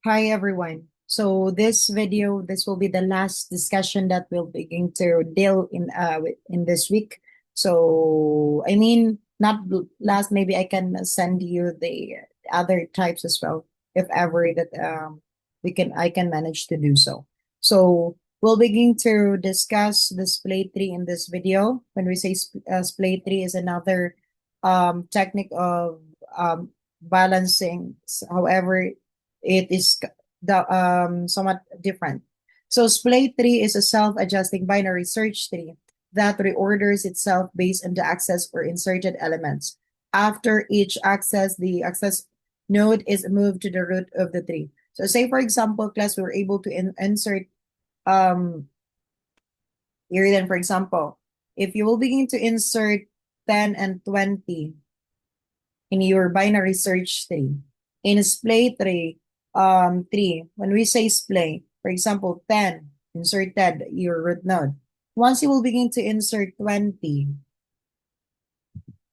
Hi everyone. So this video, this will be the last discussion that we'll begin to deal in this week. So I mean, not last. Maybe I can send you the other types as well, if ever that I can manage to do so. So we'll begin to discuss the splay tree in this video. When we say splay tree is another technique of balancing. However, it is somewhat different. So splay tree is a self-adjusting binary search tree that reorders itself based on the access or inserted elements. After each access, the access node is moved to the root of the tree. So say for example, class, we were able to insert um here then for example, if you will begin to insert 10 and 20 in your binary search tree. In splay tree, when we say splay, for example, 10, inserted your root node. Once you will begin to insert 20,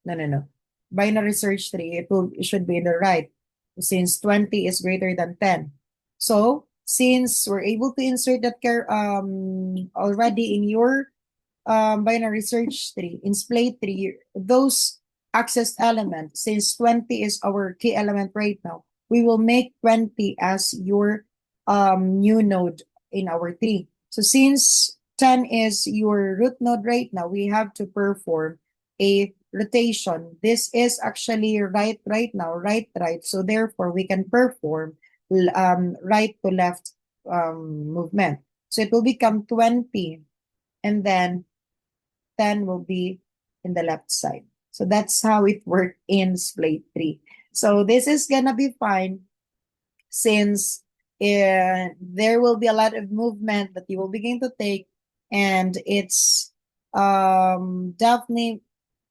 no. Binary search tree, it should be in the right, since 20 is greater than 10. So, since we're able to insert that already in your binary search tree, in splay tree, those accessed elements, since 20 is our key element right now, we will make 20 as your new node in our tree. So since 10 is your root node right now, we have to perform a rotation. This is actually right now, right. So therefore, we can perform right to left movement. So it will become 20, and then 10 will be in the left side. So that's how it worked in splay tree. So this is gonna be fine since there will be a lot of movement that you will begin to take, and it's definitely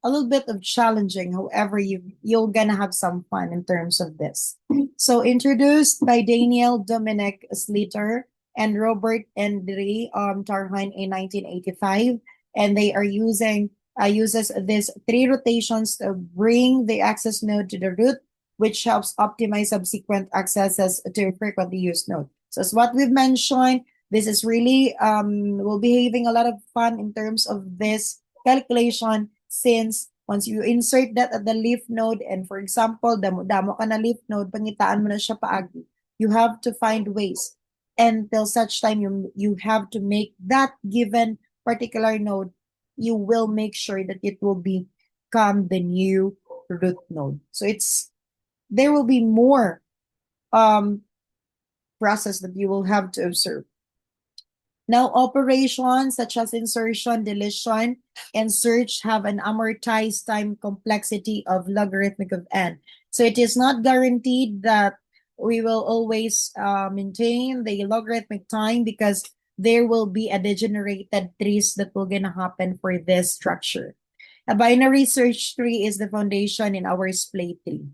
a little bit of challenging. However, you're gonna have some fun in terms of this. So introduced by Daniel Dominic Slater and Robert Andre Tarhine in 1985, and they are uses this three rotations to bring the access node to the root, which helps optimize subsequent accesses to frequently used node. So as what we've mentioned, this is really will be having a lot of fun in terms of this calculation, since once you insert that at the leaf node, and for example, damo ka na leaf node, pangitaan mo na siya paagi, you have to find ways until such time you have to make that given particular node, you will make sure that it will become the new root node. So there will be more um process that you will have to observe. Now, operations such as insertion, deletion, and search have an amortized time complexity of logarithmic of n. So it is not guaranteed that we will always maintain the logarithmic time, because there will be a degenerated trees that will gonna happen for this structure. A binary search tree is the foundation in our splay tree.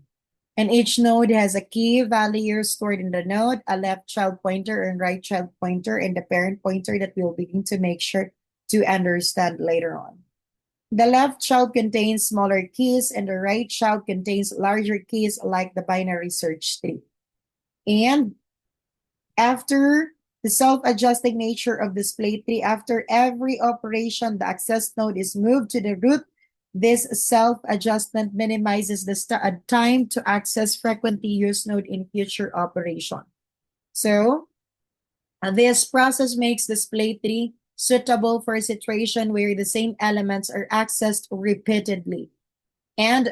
And each node has a key value stored in the node, a left child pointer and right child pointer, and the parent pointer that we'll begin to make sure to understand later on. The left child contains smaller keys, and the right child contains larger keys like the binary search tree. And after the self-adjusting nature of the splay tree, after every operation, the access node is moved to the root. This self-adjustment minimizes the time to access frequently used node in future operation. So, this process makes the splay tree suitable for a situation where the same elements are accessed repeatedly. And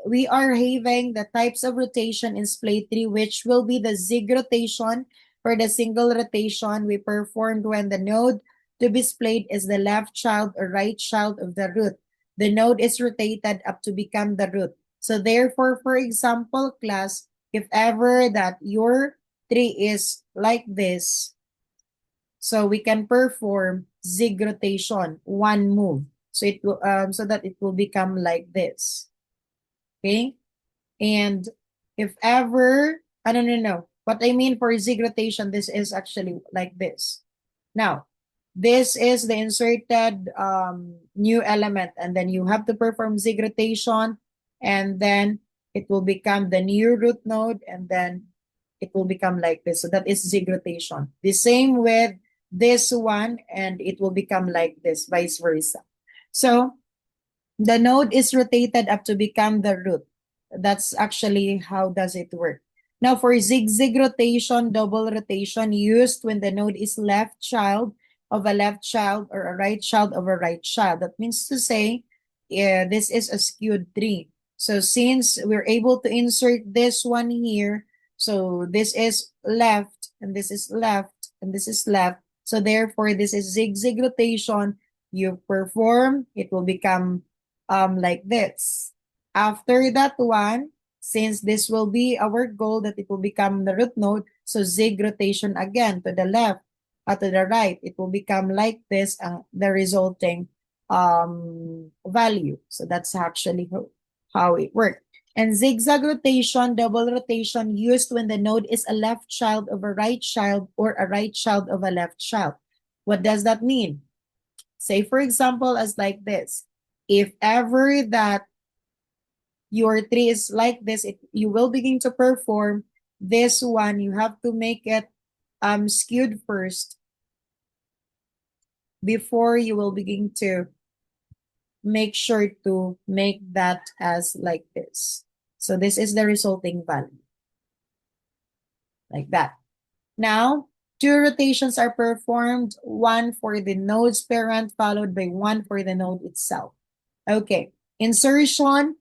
we are having the types of rotation in splay tree, which will be the zig rotation. For the single rotation we performed when the node to be splayed is the left child or right child of the root. The node is rotated up to become the root. So therefore, for example, class, if ever that your tree is like this, so we can perform zig rotation, one move. So it will so that it will become like this. Okay? And if ever, I don't know. What I mean for zig rotation, this is actually like this. Now, this is the inserted new element, and then you have to perform zig rotation, and then it will become the new root node, and then it will become like this. So that is zig rotation. The same with this one, and it will become like this, vice versa. So the node is rotated up to become the root. That's actually how does it work. Now for zigzag rotation, double rotation used when the node is left child of a left child or a right child of a right child. That means to say, this is a skewed tree. So since we're able to insert this one here, so this is left and this is left and this is left. So therefore, this is zigzag rotation. You perform, it will become like this. After that one, since this will be our goal that it will become the root node, so zig rotation again to the left or to the right, it will become like this, the resulting value. So that's actually how it works. And zigzag rotation, double rotation used when the node is a left child of a right child or a right child of a left child. What does that mean? Say, for example, as like this. If ever that your tree is like this, you will begin to perform this one. You have to make it skewed first before you will begin to make sure to make that as like this. So this is the resulting value. Like that. Now, two rotations are performed, one for the node's parent followed by one for the node itself. Okay, insertion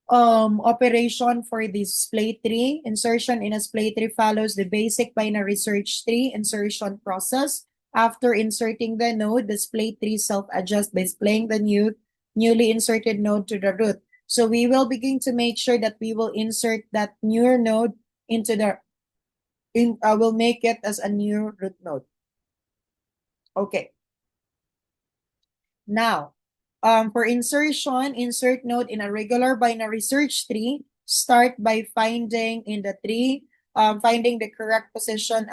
operation for the splay tree. Insertion in a splay tree follows the basic binary search tree insertion process. After inserting the node, the splay tree self-adjusts by splaying the newly inserted node to the root. So we will begin to make sure that we will insert that newer node into the, we'll make it as a new root node. Okay. Now, for insertion, insert node in a regular binary search tree. Start by finding in the tree, finding the correct position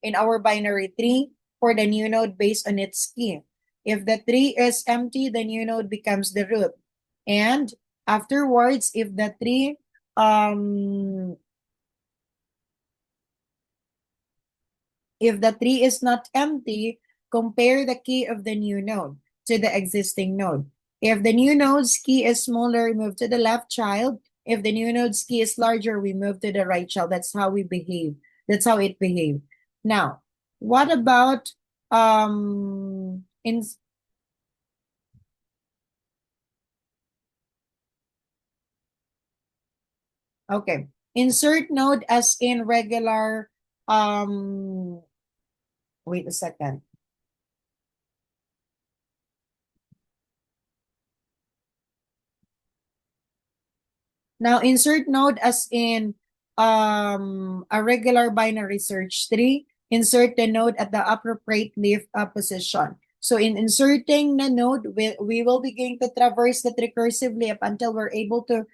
in our binary tree for the new node based on its key. If the tree is empty, the new node becomes the root. And afterwards, if the tree is not empty, compare the key of the new node to the existing node. If the new node's key is smaller, we move to the left child. If the new node's key is larger, we move to the right child. That's how we behave. That's how it behaves. Now, what about in okay, insert node as in regular wait a second. Now, insert node as in a regular binary search tree. Insert the node at the appropriate leaf position. So in inserting the node, we will begin to traverse it recursively up until we're able to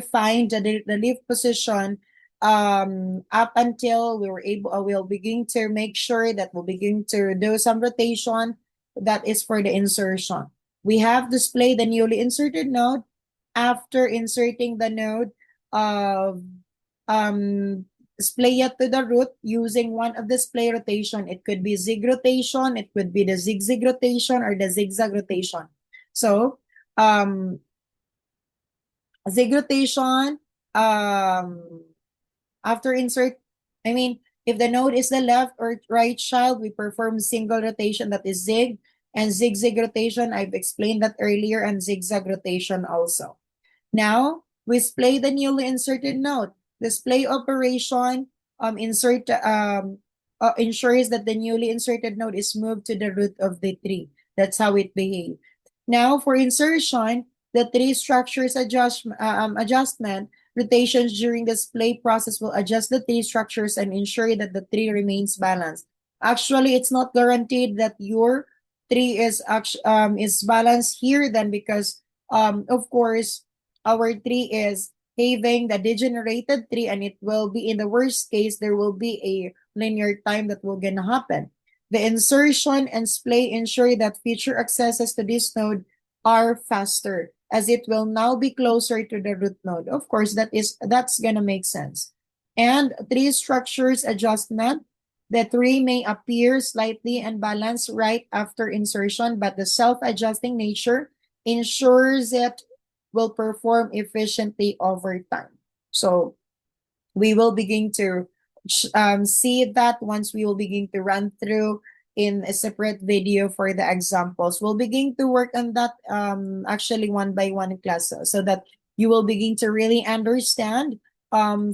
find the leaf position up until we'll begin to make sure that we'll begin to do some rotation that is for the insertion. We have displayed the newly inserted node. After inserting the node of splay it to the root using one of the splay rotation. It could be zig rotation, it could be the zigzag rotation, or the zigzag rotation. So zig rotation, after insert, if the node is the left or right child, we perform single rotation, that is zig, and zigzag rotation, I've explained that earlier, and zigzag rotation also. Now, we display the newly inserted node. Display operation ensures that the newly inserted node is moved to the root of the tree. That's how it behaves. Now, for insertion, the tree structures adjustment rotations during the display process will adjust the tree structures and ensure that the tree remains balanced. Actually, it's not guaranteed that your tree is balanced here then, because of course our tree is having the degenerated tree, and it will be, in the worst case, there will be a linear time that will gonna happen. The insertion and splay ensure that future accesses to this node are faster, as it will now be closer to the root node. Of course, that's gonna make sense. And tree structures adjustment. The tree may appear slightly unbalanced right after insertion, but the self-adjusting nature ensures it will perform efficiently over time. So we will begin to see that once we will begin to run through in a separate video for the examples. We'll begin to work on that actually one by one in class so that you will begin to really understand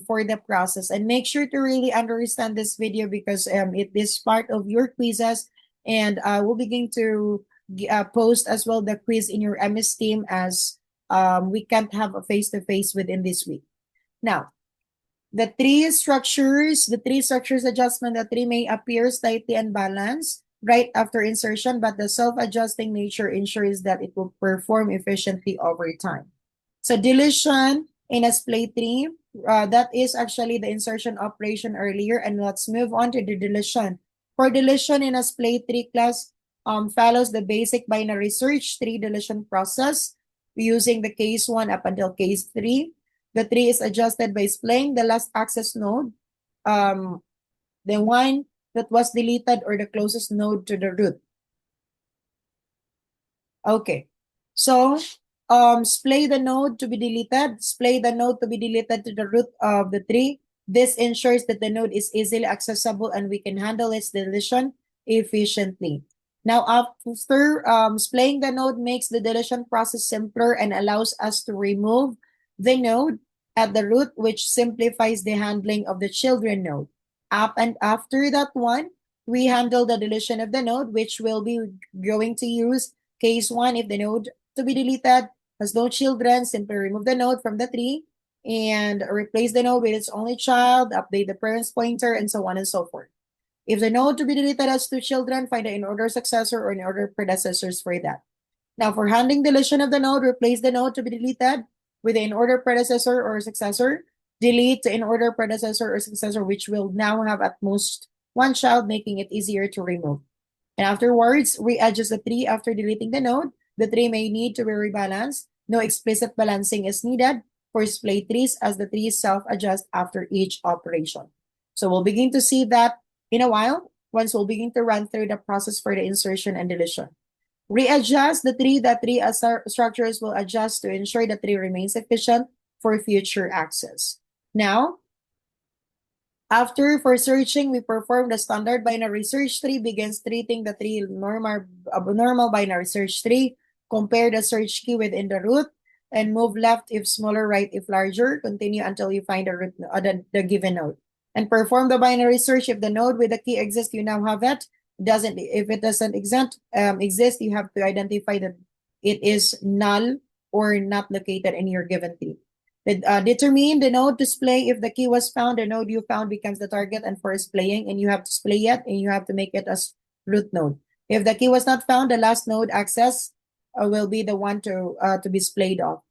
for the process, and make sure to really understand this video because it is part of your quizzes, and we'll begin to post as well the quiz in your MS team as we can't have a face-to-face within this week. Now, the three structures adjustment, the tree may appear slightly unbalanced right after insertion, but the self-adjusting nature ensures that it will perform efficiently over time. So deletion in a splay tree, that is actually the insertion operation earlier, and let's move on to the deletion. For deletion in a splay tree class, follows the basic binary search tree deletion process using the case 1 up until case 3. The tree is adjusted by splaying the last access node, the one that was deleted or the closest node to the root. Okay, so splay the node to be deleted, splay the node to be deleted to the root of the tree. This ensures that the node is easily accessible and we can handle its deletion efficiently. Now, after splaying the node makes the deletion process simpler and allows us to remove the node at the root, which simplifies the handling of the children node. Up and after that one, we handle the deletion of the node, which will be going to use case 1 if the node to be deleted has no children, simply remove the node from the tree and replace the node with its only child, update the parent's pointer, and so on and so forth. If the node to be deleted has 2 children, find the in-order successor or in-order predecessors for that. Now, for handling deletion of the node, replace the node to be deleted with the in-order predecessor or successor. Delete the in-order predecessor or successor, which will now have at most 1 child, making it easier to remove. And afterwards, readjust the tree after deleting the node. The tree may need to be rebalanced. No explicit balancing is needed for splay trees as the trees self-adjust after each operation. So we'll begin to see that in a while once we'll begin to run through the process for the insertion and deletion. Readjust the tree. The tree structures will adjust to ensure the tree remains efficient for future access. Now, after for searching, we perform the standard binary search tree, begins treating the tree normal binary search tree, compare the search key within the root, and move left if smaller, right if larger. Continue until you find the root, the given node. And perform the binary search. If the node with the key exists, you now have it. If it doesn't exist, you have to identify that it is null or not located in your given tree. Determine the node to splay. If the key was found, the node you found becomes the target and for splaying, and you have to splay it, and you have to make it as root node. If the key was not found, the last node access will be the one to be splayed off.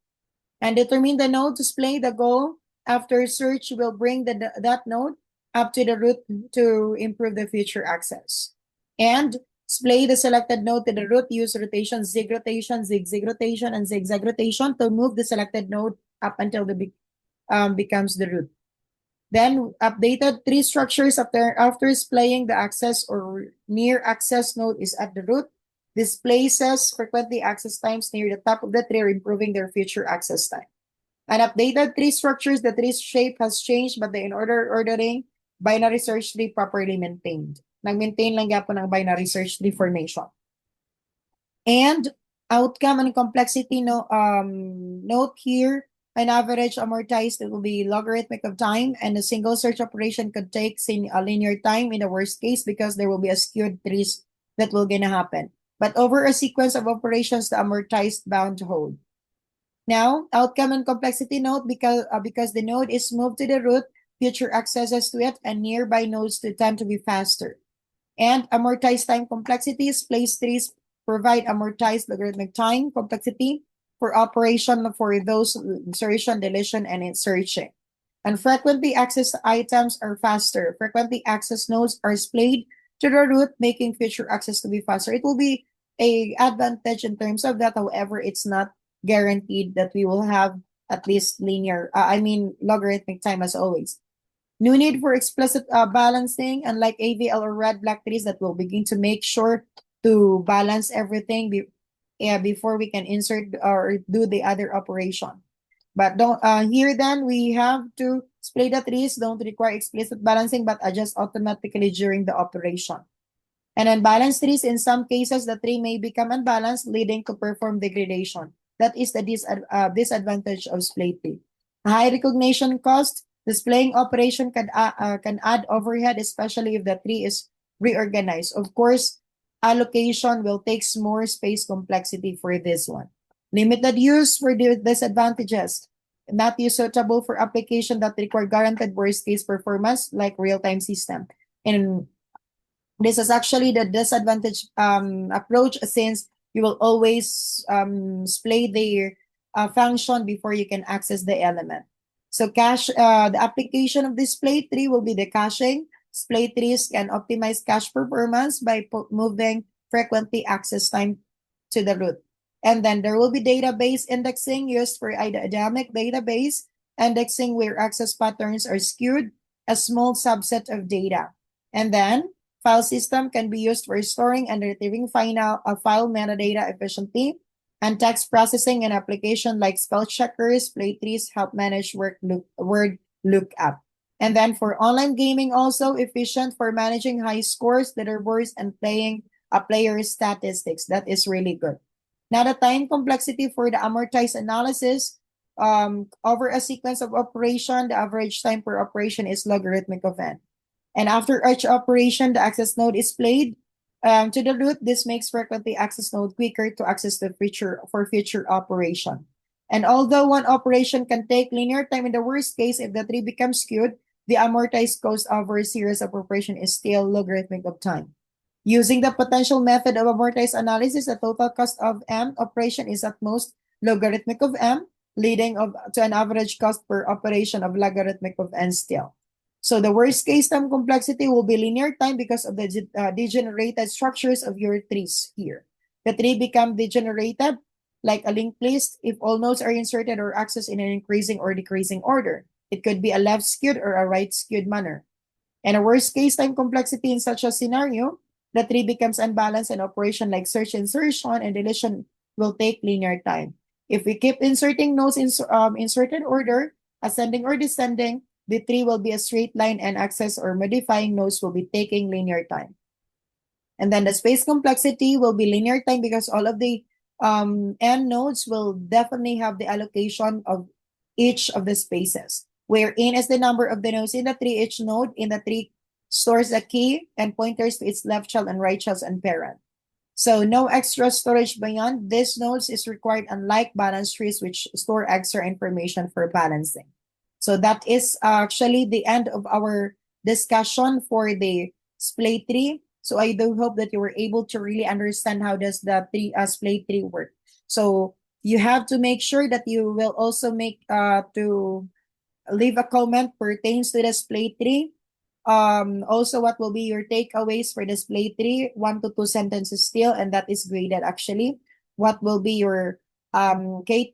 And determine the node to splay. The goal after search will bring that node up to the root to improve the future access. And splay the selected node to the root. Use rotation, zig rotation, zigzag rotation, and zigzag rotation to move the selected node up until the becomes the root. Then updated tree structures after splaying the access or near access node is at the root. Displaces frequently access times near the top of the tree, improving their future access time. And updated tree structures, the tree shape has changed, but the in-order ordering binary search tree properly maintained. Nag-maintain lang po ng binary search tree formation. And outcome and complexity note here, an average amortized, it will be logarithmic of time, and a single search operation could take a linear time in the worst case because there will be a skewed trees that will gonna happen. But over a sequence of operations, the amortized bound hold. Now, outcome and complexity note, because the node is moved to the root, future accesses to it and nearby nodes to tend to be faster. And amortized time complexity, splay trees provide amortized logarithmic time complexity for operation for those insertion, deletion, and insertion. And frequently accessed items are faster. Frequently accessed nodes are splayed to the root, making future access to be faster. It will be a advantage in terms of that. However, it's not guaranteed that we will have at least logarithmic time as always. No need for explicit balancing, unlike AVL or red black trees that will begin to make sure to balance everything before we can insert or do the other operation. But don't here then we have to split the trees, don't require explicit balancing but adjust automatically during the operation. And unbalanced trees, in some cases, the tree may become unbalanced, leading to perform degradation. That is the disadvantage of splay tree. A high recognition cost. The splaying operation can add overhead, especially if the tree is reorganized. Of course, allocation will take more space complexity for this one. Limited use for the disadvantages. Not use suitable for application that require guaranteed worst case performance like real-time system. And this is actually the disadvantage approach, since you will always display the function before you can access the element. So the application of display tree will be the caching. Display trees can optimize cache performance by moving frequently access time to the root. And then there will be database indexing used for dynamic database indexing where access patterns are skewed, a small subset of data. And then file system can be used for storing and retrieving file metadata efficiently, and text processing and application like spell checkers, play trees help manage word lookup. And then for online gaming, also efficient for managing high scores, leaderboards, and playing a player's statistics. That is really good. Now the time complexity for the amortized analysis, over a sequence of operation, the average time per operation is logarithmic of n. And after each operation, the access node is played to the root. This makes frequently access node quicker to access the future operation. And although one operation can take linear time in the worst case, if the tree becomes skewed, the amortized cost over a series of operation is still logarithmic of time. Using the potential method of amortized analysis, the total cost of M operation is at most logarithmic of M, leading to an average cost per operation of logarithmic of N still. So the worst case time complexity will be linear time because of the degenerated structures of your trees here. The tree become degenerated like a linked list if all nodes are inserted or accessed in an increasing or decreasing order. It could be a left skewed or a right skewed manner. And a worst case time complexity in such a scenario, the tree becomes unbalanced and operation like search, insertion, and deletion will take linear time. If we keep inserting nodes in inserted order, ascending or descending, the tree will be a straight line and access or modifying nodes will be taking linear time. And then the space complexity will be linear time because all of the n nodes will definitely have the allocation of each of the spaces, where n is the number of the nodes in the tree. Each node in the tree stores a key and pointers to its left child and right child and parent. So no extra storage beyond these nodes is required, unlike balanced trees which store extra information for balancing. So that is actually the end of our discussion for the splay tree. So I do hope that you were able to really understand how does the splay tree work. So you have to make sure that you will also make to leave a comment pertains to the splay tree. Also, what will be your takeaways for the splay tree? 1 to 2 sentences still, and that is graded actually. What will be your key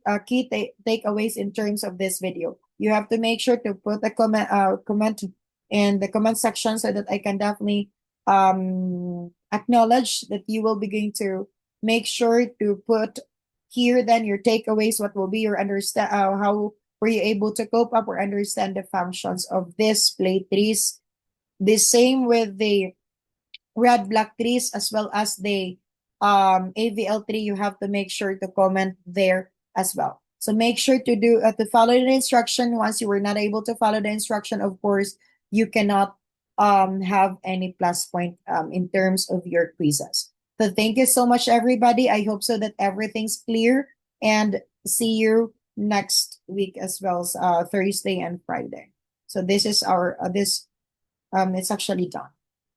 takeaways in terms of this video? You have to make sure to put a comment in the comment section so that I can definitely acknowledge that you will be going to make sure to put here then your takeaways. What will be your understand how were you able to cope up or understand the functions of this splay trees? The same with the red black trees as well as the AVL tree. You have to make sure to comment there as well. So make sure to do to follow the instruction. Once you were not able to follow the instruction, of course, you cannot have any plus point in terms of your quizzes. So thank you so much, everybody. I hope so that everything's clear, and see you next week as well as Thursday and Friday. So this is our it's actually done.